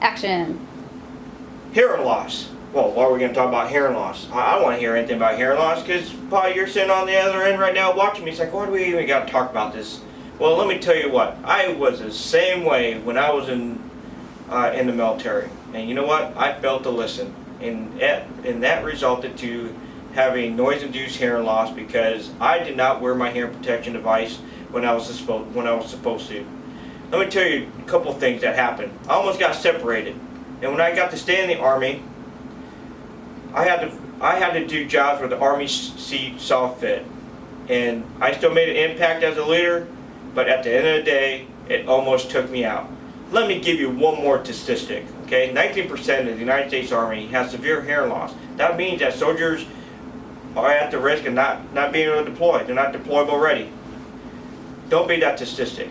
Action. Hearing loss. Well, why are we going to talk about hearing loss? I don't want to hear anything about hearing loss because probably you're sitting on the other end right now watching me. It's like, why do we even got to talk about this? Well, let me tell you what. I was the same way when I was in the military. And you know what? I failed to listen. And that resulted to having noise-induced hearing loss because I did not wear my hearing protection device when I was supposed to. Let me tell you a couple of things that happened. I almost got separated. And when I got to stay in the Army, I had to do jobs where the Army saw fit. And I still made an impact as a leader, but at the end of the day, it almost took me out. Let me give you one more statistic, okay? 19% of the United States Army has severe hearing loss. That means that soldiers are at the risk of not being able to deploy. They're not deployable ready. Don't be that statistic.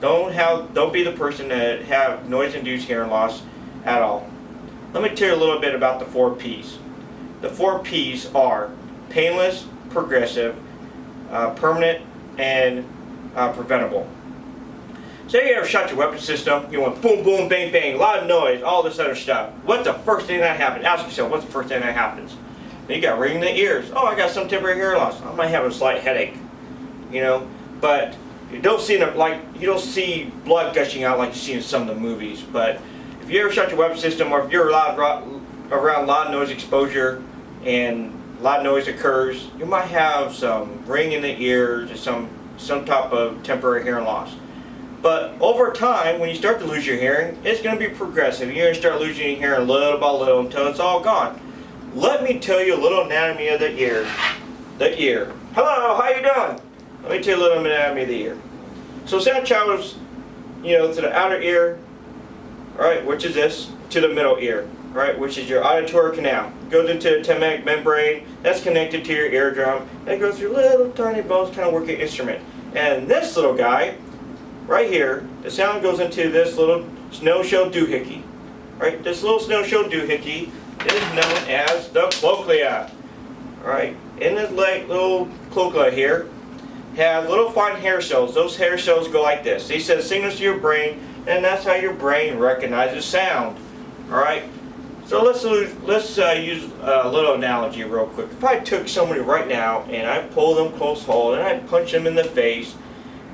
Don't be the person that have noise-induced hearing loss at all. Let me tell you a little bit about the 4 P's. The 4 P's are painless, progressive, permanent, and preventable. Say you ever shot your weapon system, you went boom, boom, bang, bang, loud noise, all this other stuff. What's the first thing that happens? Ask yourself, what's the first thing that happens? You got ringing in the ears. Oh, I got some temporary hearing loss. I might have a slight headache, but you don't see blood gushing out like you see in some of the movies. But if you ever shot your weapon system, or if you're around loud noise exposure and loud noise occurs, you might have some ring in the ears or some type of temporary hearing loss. But over time, when you start to lose your hearing, it's going to be progressive. You're going to start losing your hearing little by little until it's all gone. Let me tell you a little anatomy of the ear. The ear. Hello, how you doing? Let me tell you a little anatomy of the ear. So say a child was, to the outer ear, right, which is this, to the middle ear, right, which is your auditory canal. It goes into the tegmental membrane, that's connected to your eardrum, and it goes through little tiny bones, kind of work an instrument. And this little guy, right here, the sound goes into this little snow-shell doohickey, right? This little snow-shell doohickey is known as the cochlea, right? In this little cochlea here, have little fine hair cells. Those hair cells go like this. They send signals to your brain, and that's how your brain recognizes sound. All right. So let's use a little analogy real quick. If I took somebody right now and I pull them close hold and I punch them in the face,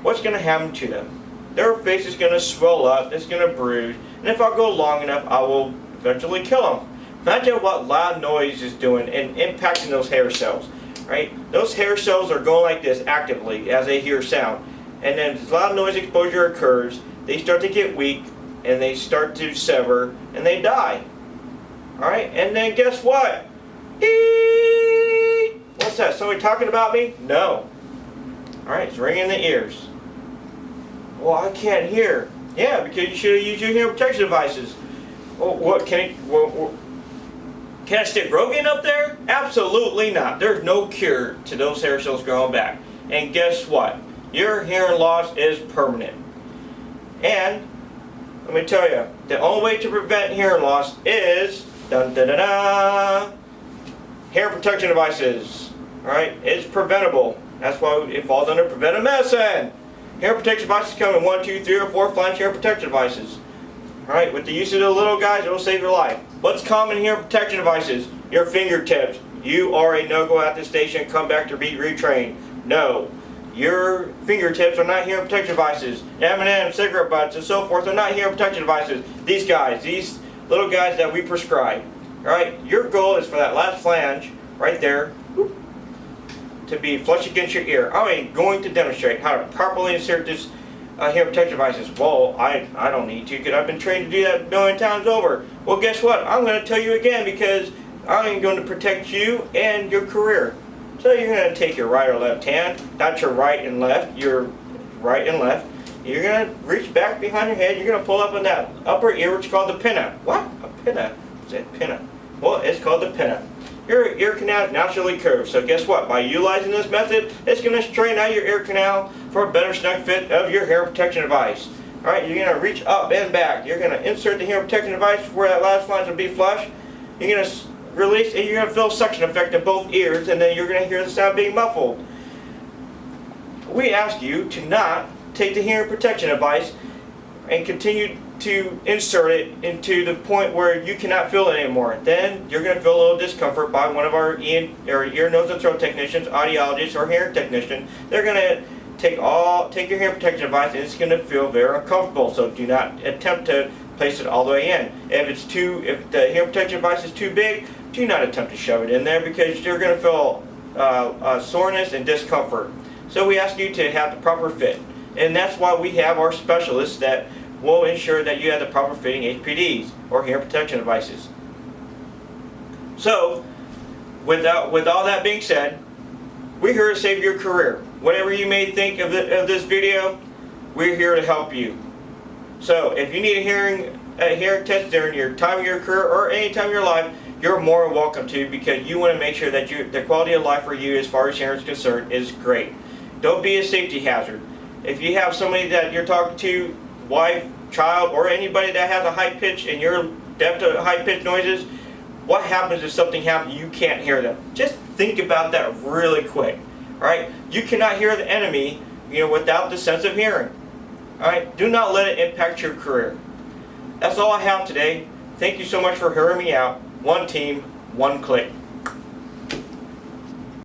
what's going to happen to them? Their face is going to swell up. It's going to bruise, and if I go long enough, I will eventually kill them. Imagine what loud noise is doing and impacting those hair cells. Right? Those hair cells are going like this actively as they hear sound. And then as loud noise exposure occurs, they start to get weak and they start to sever and they die. Alright? And then guess what? Eeeeee! What's that? Somebody talking about me? No. Alright, it's ringing in the ears. Well, I can't hear. Yeah, because you should have used your hearing protection devices. Well, what can I stick Rogaine up there? Absolutely not. There's no cure to those hair cells growing back. And guess what? Your hearing loss is permanent. And let me tell you, the only way to prevent hearing loss is hearing protection devices. Alright? It's preventable. That's why it falls under preventive medicine. Hearing protection devices come in 1, 2, 3, or 4 flange hearing protection devices. Alright, with the use of the little guys, it will save your life. What's common in hearing protection devices? Your fingertips. You are a no-go at the station, come back to be retrained. No. Your fingertips are not hearing protection devices. M&M's, cigarette butts, and so forth are not hearing protection devices. These guys, these little guys that we prescribe. Alright, your goal is for that last flange, right there, to be flush against your ear. I'm going to demonstrate how to properly insert this hearing protection devices. Well, I don't need to because I've been trained to do that a million times over. Well, guess what? I'm going to tell you again because I'm going to protect you and your career. So you're going to take your right or left hand, not your right and left, your right and left. You're going to reach back behind your head. You're going to pull up on that upper ear, which is called the pinna. What? A pinna? What's that pinna? Well, it's called the pinna. Your ear canal is naturally curved, so guess what? By utilizing this method, it's going to straighten out your ear canal for a better snug fit of your hearing protection device. Alright, you're going to reach up and back. You're going to insert the hearing protection device where that last flange will be flush. You're going to release, and you're going to feel suction effect in both ears, and then you're going to hear the sound being muffled. We ask you to not take the hearing protection device and continue to insert it into the point where you cannot feel it anymore. Then you're going to feel a little discomfort by one of our ear, nose, and throat technicians, audiologists, or hearing technician. They're going to take your hearing protection device, and it's going to feel very uncomfortable. So do not attempt to place it all the way in. If the hearing protection device is too big, do not attempt to shove it in there, because you're going to feel soreness and discomfort. So we ask you to have the proper fit, and that's why we have our specialists that will ensure that you have the proper fitting HPDs, or hearing protection devices. So with all that being said, we're here to save your career. Whatever you may think of this video, we're here to help you. So if you need a hearing test during your time of your career or any time of your life, you're more than welcome to, because you want to make sure that the quality of life for you as far as hearing is concerned is great. Don't be a safety hazard. If you have somebody that you're talking to, wife, child, or anybody that has a high pitch and you're deaf to high pitched noises, what happens if something happens you can't hear them? Just think about that really quick. Right? You cannot hear the enemy, without the sense of hearing. Alright? Do not let it impact your career. That's all I have today. Thank you so much for hearing me out. One team, one click.